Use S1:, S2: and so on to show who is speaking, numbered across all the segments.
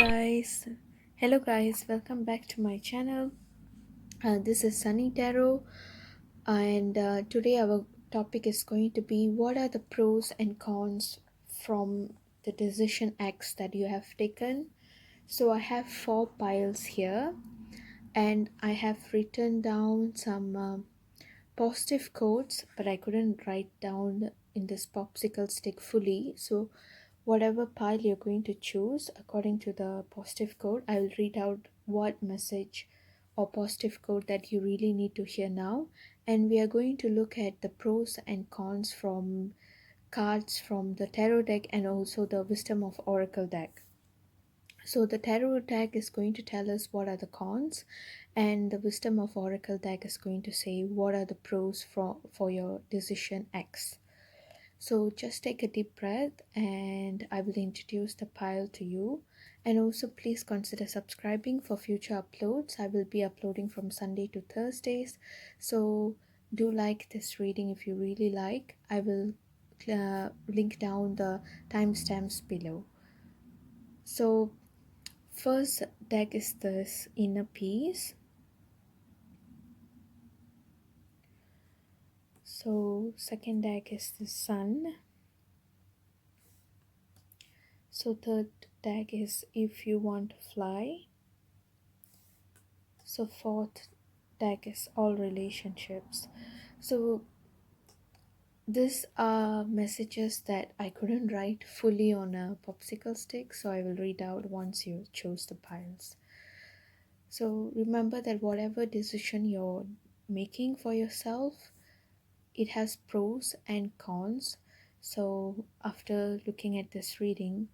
S1: guys. Hello guys, welcome back to my channel. This is Sunny Tarot, and today our topic is going to be what are the pros and cons from the decision X that you have taken. So I have four piles here, and I have written down some positive quotes, but I couldn't write down in this popsicle stick fully. So whatever pile you're going to choose according to the positive code, I will read out what message or positive code that you really need to hear now. And we are going to look at the pros and cons from cards from the tarot deck and also the wisdom of oracle deck. So the tarot deck is going to tell us what are the cons, and the wisdom of oracle deck is going to say what are the pros for your decision X. So just take a deep breath and I will introduce the pile to you. And also please consider subscribing for future uploads. I will be uploading from Sunday to Thursdays. So do like this reading if you really like. I will link down the timestamps below. So first deck is this inner peace. So second deck is the sun. So third deck is if you want to fly. So fourth deck is all relationships. So these are messages that I couldn't write fully on a popsicle stick, so I will read out once you choose the piles. So remember that whatever decision you're making for yourself, it has pros and cons. So after looking at this reading,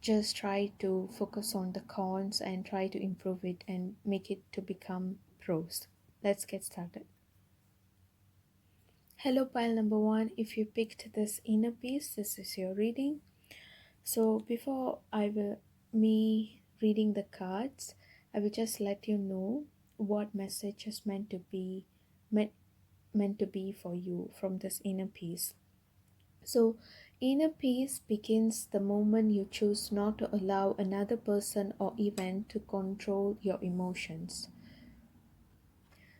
S1: just try to focus on the cons and try to improve it and make it to become pros. Let's get started. Hello, pile number one. If you picked this inner peace, this is your reading. So before I will me reading the cards, I will just let you know what message is meant to be for you from this inner peace. So, inner peace begins the moment you choose not to allow another person or event to control your emotions.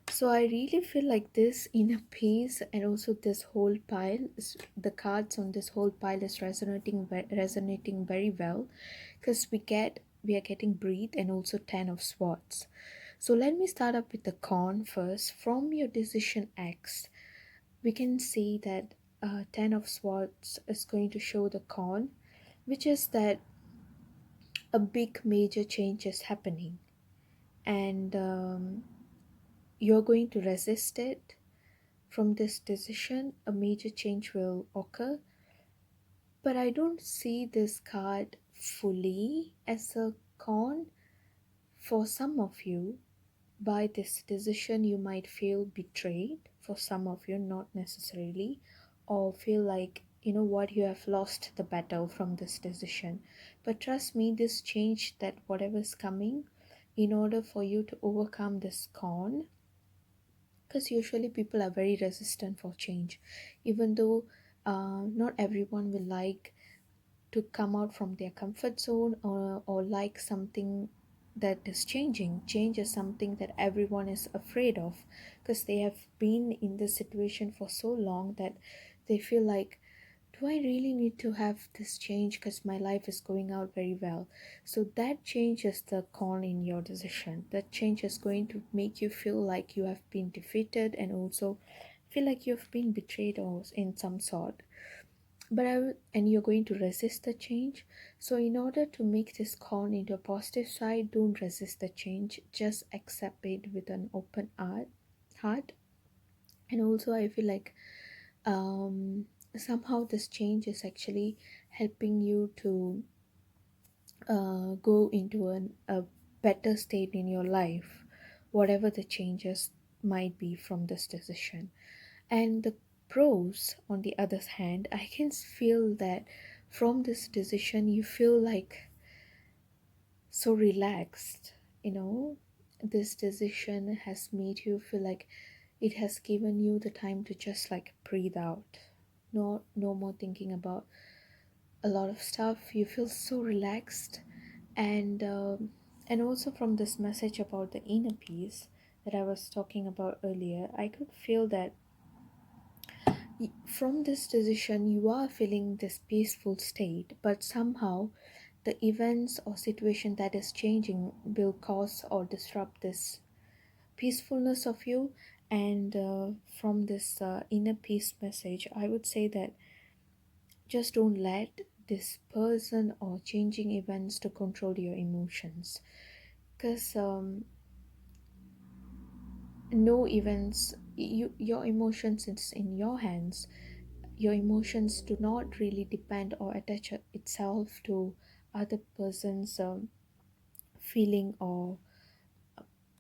S1: So, I really feel like this inner peace and also this whole pile, the cards on this whole pile is resonating very well, because we are getting breathe and also 10 of swords. So, let me start up with the con first. From your decision X, we can see that 10 of swords is going to show the con, which is that a big major change is happening, and you're going to resist it. From this decision a major change will occur, but I don't see this card fully as a con. For some of you, by this decision you might feel betrayed, for some of you not necessarily, or feel like you know what, you have lost the battle from this decision. But trust me, this change, that whatever's coming, in order for you to overcome this con, because usually people are very resistant for change, even though not everyone will like to come out from their comfort zone, or like something that is changing. Change is something that everyone is afraid of, because they have been in this situation for so long that they feel like, do I really need to have this change because my life is going out very well? So that change is the con in your decision. That change is going to make you feel like you have been defeated and also feel like you've been betrayed or in some sort. And you're going to resist the change. So in order to make this con into a positive side, don't resist the change, just accept it with an open heart. And also I feel like somehow this change is actually helping you to go into a better state in your life, whatever the changes might be from this decision. And the pros, on the other hand, I can feel that from this decision you feel like so relaxed. This decision has made you feel like it has given you the time to just like breathe out. No more thinking about a lot of stuff. You feel so relaxed, And also from this message about the inner peace that I was talking about earlier, I could feel that from this decision you are feeling this peaceful state, but somehow the events or situation that is changing will cause or disrupt this peacefulness of you. And from this inner peace message, I would say that just don't let this person or changing events to control your emotions, because no events, your emotions is in your hands. Your emotions do not really depend or attach itself to other person's feeling or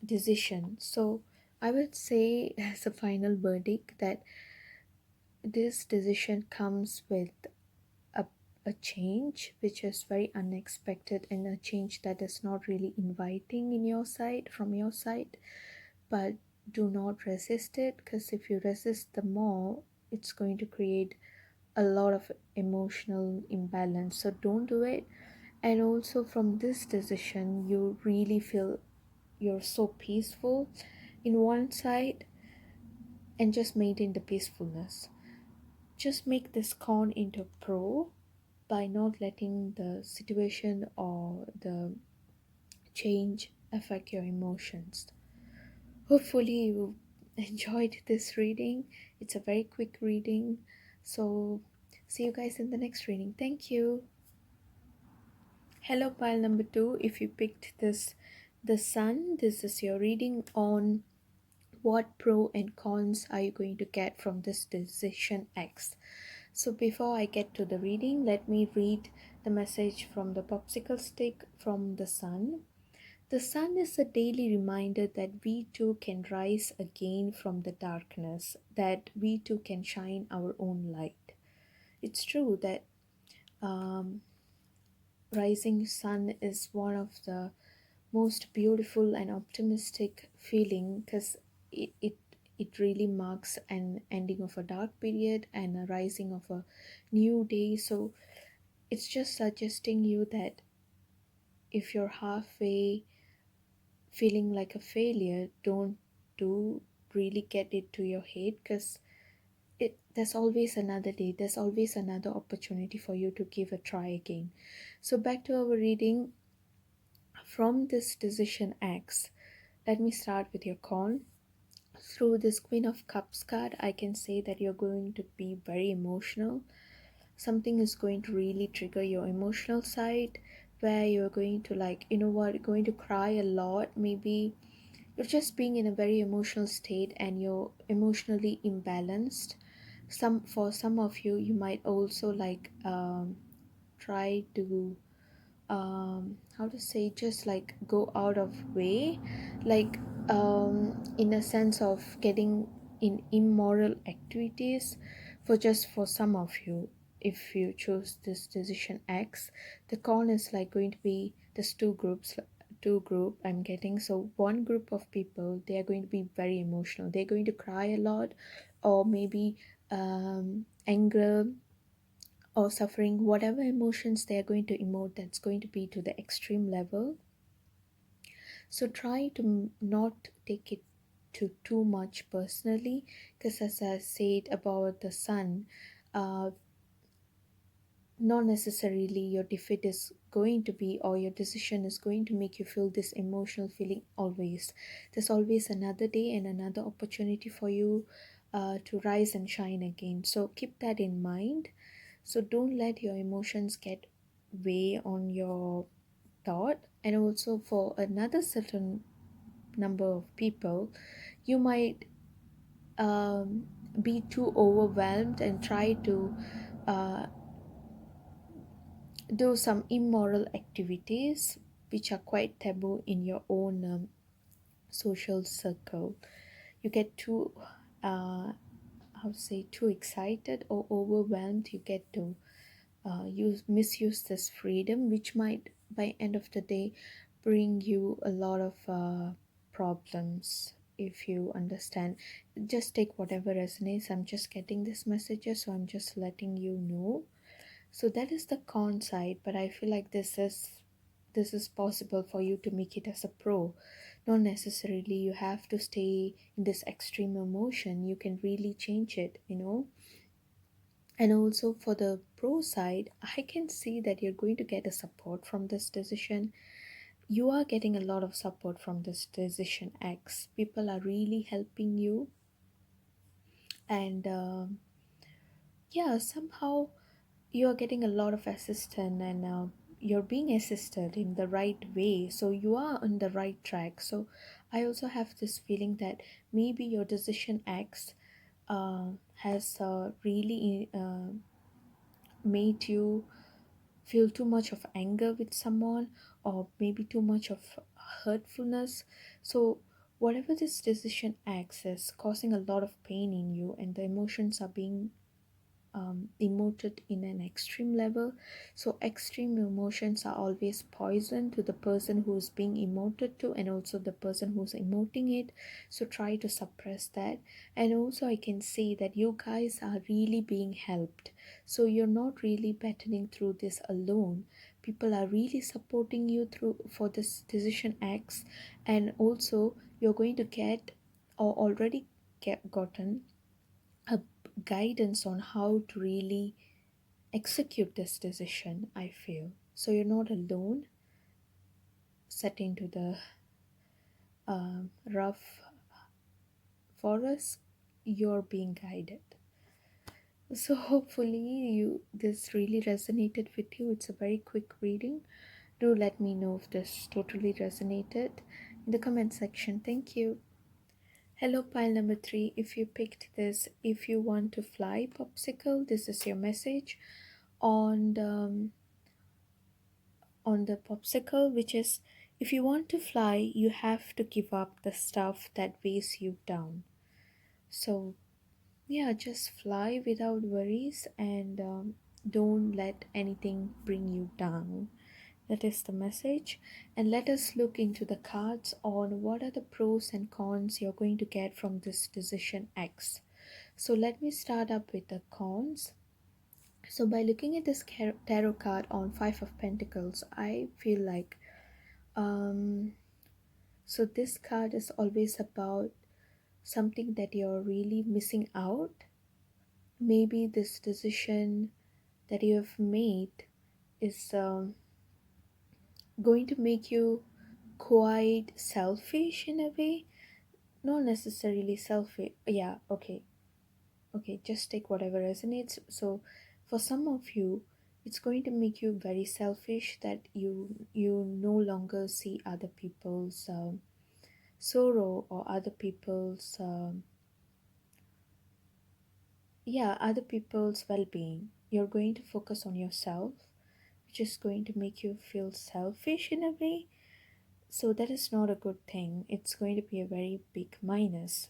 S1: decision. So I would say as a final verdict that this decision comes with a, a change which is very unexpected, and a change that is not really inviting in your side from your side. But do not resist it, because if you resist the more, it's going to create a lot of emotional imbalance. So don't do it. And also from this decision you really feel you're so peaceful in one side, and just maintain the peacefulness. Just make this con into pro by not letting the situation or the change affect your emotions. Hopefully you enjoyed this reading. It's a very quick reading. So see you guys in the next reading. Thank you. Hello, pile number two. If you picked this, the sun, this is your reading on what pro and cons are you going to get from this decision X. So before I get to the reading, let me read the message from the popsicle stick from the sun. The sun is a daily reminder that we too can rise again from the darkness, that we too can shine our own light. It's true that um, rising sun is one of the most beautiful and optimistic feeling, because it really marks an ending of a dark period and a rising of a new day. So it's just suggesting you that if you're halfway feeling like a failure, don't do really get it to your head, because there's always another day, there's always another opportunity for you to give a try again. So back to our reading from this decision X. Let me start with your con. Through this Queen of Cups card, I can say that you're going to be very emotional. Something is going to really trigger your emotional side, where you're going to, like, you know what, going to cry a lot. Maybe you're just being in a very emotional state and you're emotionally imbalanced. For some of you, you might also like try to how to say, just like go out of way, like in a sense of getting in immoral activities. For just for some of you, if you choose this decision X, the con is like going to be this two group I'm getting. So one group of people, they are going to be very emotional, they're going to cry a lot, or maybe anger or suffering, whatever emotions they are going to emote, that's going to be to the extreme level. So try to not take it to too much personally, because as I said about the sun, uh, not necessarily your defeat is going to be, or your decision is going to make you feel this emotional feeling always. There's always another day and another opportunity for you to rise and shine again. So keep that in mind. So don't let your emotions get weigh on your thought. And also for another certain number of people, you might be too overwhelmed and try to uh, do some immoral activities which are quite taboo in your own social circle. You get too how to say, too excited or overwhelmed. You get to misuse this freedom, which might by end of the day bring you a lot of problems. If you understand, just take whatever resonates. I'm just getting this messages, so I'm just letting you know. So that is the con side, but I feel like this is this is possible for you to make it as a pro. Not necessarily you have to stay in this extreme emotion. You can really change it, you know. And also for the pro side, I can see that you're going to get a support from this decision. You are getting a lot of support from this decision X. People are really helping you, and yeah, somehow you are getting a lot of assistance, and you're being assisted in the right way, so you are on the right track. So I also have this feeling that maybe your decision X has really made you feel too much of anger with someone, or maybe too much of hurtfulness. So whatever this decision acts is causing a lot of pain in you, and the emotions are being emoted in an extreme level. So extreme emotions are always poison to the person who's being emoted to, and also the person who's emoting it. So try to suppress that. And also I can say that you guys are really being helped. So you're not really battling through this alone. People are really supporting you through for this decision X. And also you're going to get, or already gotten, a guidance on how to really execute this decision, I feel. So you're not alone set into the rough forest, you're being guided. So hopefully you this really resonated with you. It's a very quick reading. Do let me know if this totally resonated in the comment section. Thank you. Hello, pile number 3. If you picked this, if you want to fly popsicle, this is your message on the popsicle, which is, if you want to fly, you have to give up the stuff that weighs you down. So, yeah, just fly without worries, and don't let anything bring you down. That is the message. And let us look into the cards on what are the pros and cons you're going to get from this decision X. So, let me start up with the cons. So, by looking at this tarot card on Five of Pentacles, I feel like um, so this card is always about something that you're really missing out. Maybe this decision that you have made is going to make you quite selfish in a way. Not necessarily selfish. Yeah, okay, just take whatever resonates. So for some of you, it's going to make you very selfish, that you no longer see other people's sorrow, or other people's other people's well-being. You're going to focus on yourself, which is going to make you feel selfish in a way. So that is not a good thing. It's going to be a very big minus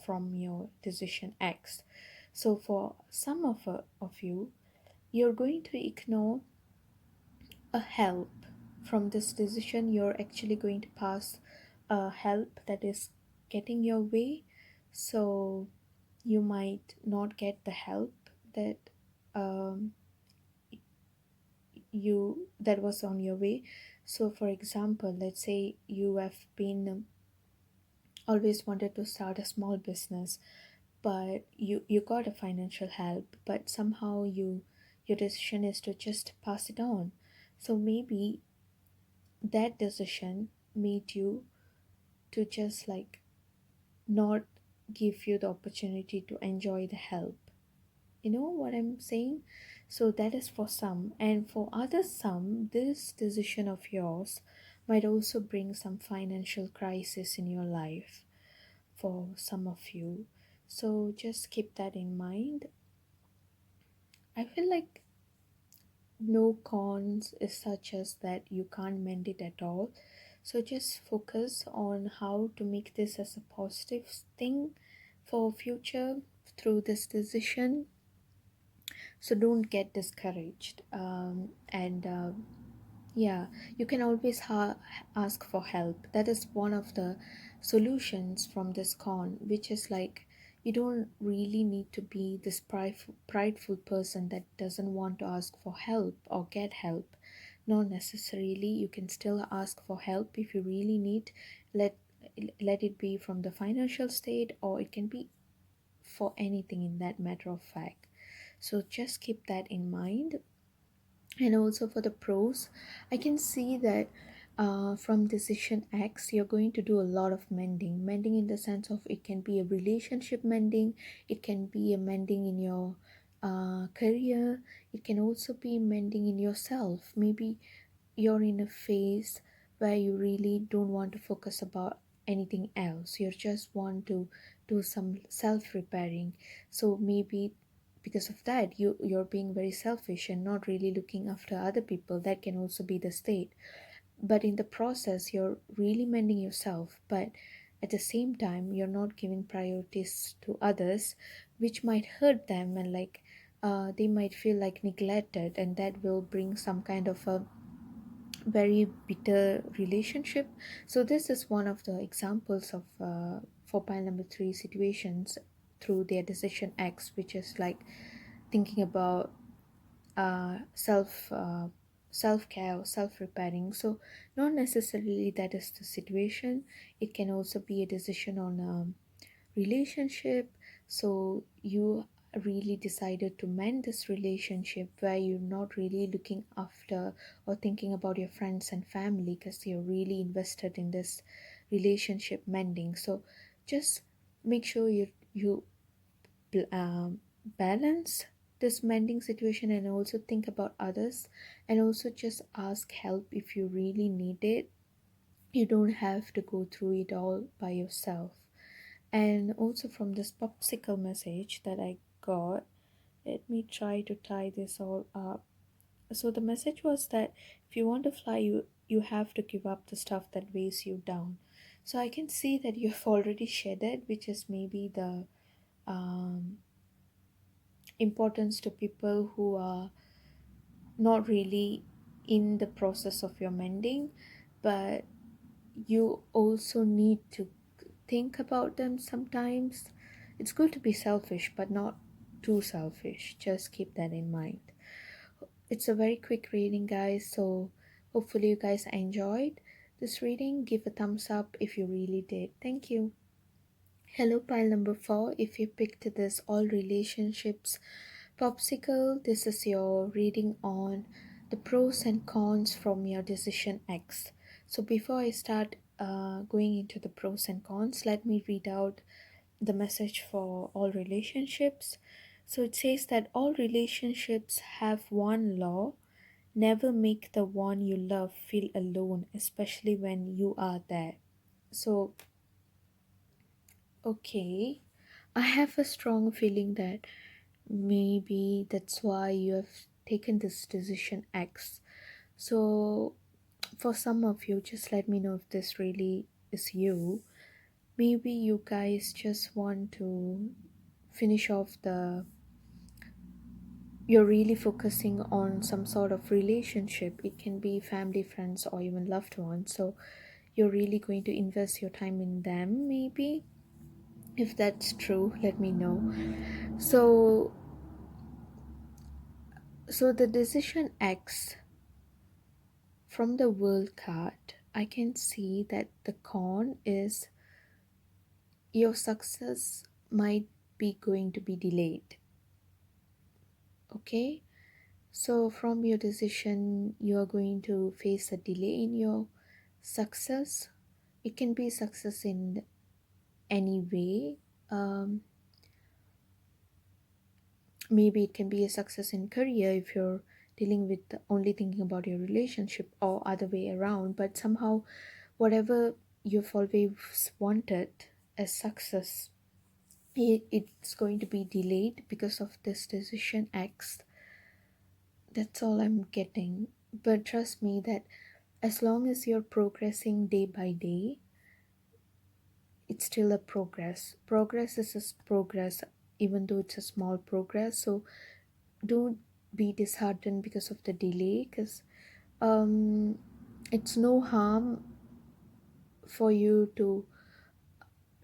S1: from your decision X. So for some of you, you're going to ignore a help from this decision. You're actually going to pass a help that is getting your way. So you might not get the help that um, you that was on your way. So for example, let's say you have been always wanted to start a small business, but you got a financial help, but somehow your decision is to just pass it on. So maybe that decision made you to just like not give you the opportunity to enjoy the help. You know what I'm saying? So that is for some, and for others, some, this decision of yours might also bring some financial crisis in your life for some of you. So just keep that in mind. I feel like no cons is such as that you can't mend it at all. So just focus on how to make this as a positive thing for future through this decision. So don't get discouraged, and yeah, you can always ask for help. That is one of the solutions from this con, which is like, you don't really need to be this prideful person that doesn't want to ask for help or get help. Not necessarily. You can still ask for help if you really need. Let let it be from the financial state, or it can be for anything in that matter of fact. So just keep that in mind. And also for the pros, I can see that from decision X you're going to do a lot of mending in the sense of it can be a relationship mending, it can be a mending in your career, it can also be mending in yourself. Maybe you're in a phase where you really don't want to focus about anything else, you just want to do some self repairing. So maybe because of that you're being very selfish and not really looking after other people. That can also be the state, but in the process you're really mending yourself, but at the same time you're not giving priorities to others, which might hurt them, and like they might feel like neglected, and that will bring some kind of a very bitter relationship. So this is one of the examples of for pile number three situations through their decision X, which is like thinking about self-care or self-repairing. So not necessarily that is the situation, it can also be a decision on relationship. So you really decided to mend this relationship where you're not really looking after or thinking about your friends and family because you're really invested in this relationship mending. So just make sure you balance this mending situation and also think about others, and also just ask help if you really need it. You don't have to go through it all by yourself. And also from this popsicle message that I got, let me try to tie this all up. So the message was that if you want to fly, you have to give up the stuff that weighs you down. So I can see that you've already shared it, which is maybe the um, importance to people who are not really in the process of your mending, but you also need to think about them sometimes. It's good to be selfish, but not too selfish. Just keep that in mind. It's a very quick reading, guys, so hopefully you guys enjoyed this reading. Give a thumbs up if you really did. Thank you. Hello, pile number four. If you picked this all relationships popsicle, this is your reading on the pros and cons from your decision X. So before I start going into the pros and cons, let me read out the message for all relationships. So it says that all relationships have one law: never make the one you love feel alone, especially when you are there. So, okay, I have a strong feeling that maybe that's why you have taken this decision X. So, for some of you, just let me know if this really is you. Maybe you guys just want to finish off the you're really focusing on some sort of relationship. It can be family, friends, or even loved ones. So you're really going to invest your time in them, maybe. If that's true, let me know. So the decision X from the world card, I can see that the con is your success might be going to be delayed. Okay, so from your decision, you are going to face a delay in your success. It can be success in any way. Um, Maybe it can be a success in career if you're dealing with only thinking about your relationship, or other way around. But somehow, whatever you've always wanted as success, it's going to be delayed because of this decision X. That's all I'm getting. But trust me that as long as you're progressing day by day, it's still a progress. Progress is a progress, even though it's a small progress. So don't be disheartened because of the delay, because um, it's no harm for you to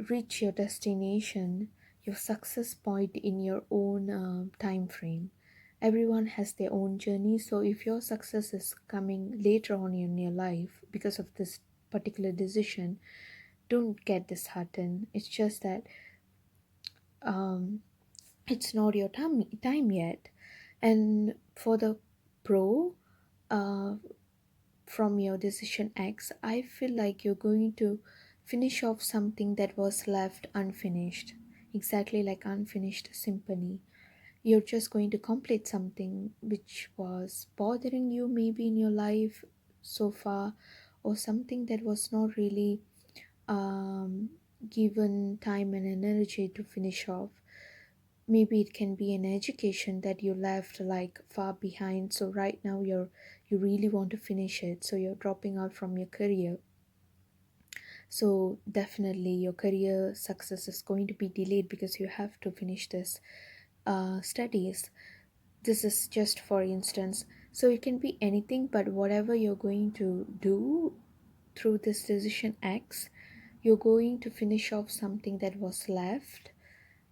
S1: reach your destination, your success point in your own time frame. everyone has their own journey. So if your success is coming later on in your life because of this particular decision, don't get disheartened. It's just that um, it's not your time yet. And for the pro, uh, from your decision X, I feel like you're going to finish off something that was left unfinished, exactly like unfinished symphony. You're just going to complete something which was bothering you maybe in your life so far, or something that was not really um, given time and energy to finish off. Maybe it can be an education that you left like far behind, so right now you really want to finish it, so you're dropping out from your career. So definitely your career success is going to be delayed because you have to finish this studies. This is just for instance. So it can be anything, but whatever you're going to do through this decision X, you're going to finish off something that was left,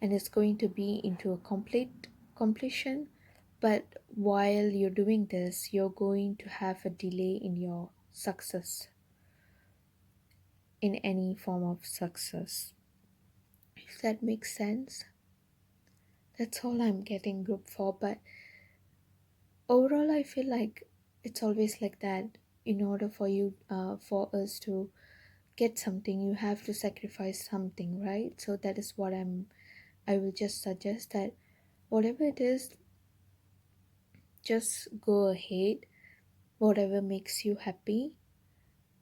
S1: and it's going to be into a complete completion. But while you're doing this, you're going to have a delay in your success, in any form of success. If that makes sense, that's all I'm getting group for. But overall, I feel like it's always like that. In order for you, for us to get something, you have to sacrifice something, right? So that is what I will just suggest that whatever it is, just go ahead, whatever makes you happy.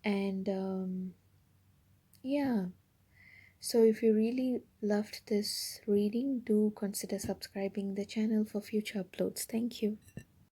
S1: And yeah, so if you really loved this reading, do consider subscribing the channel for future uploads. Thank you.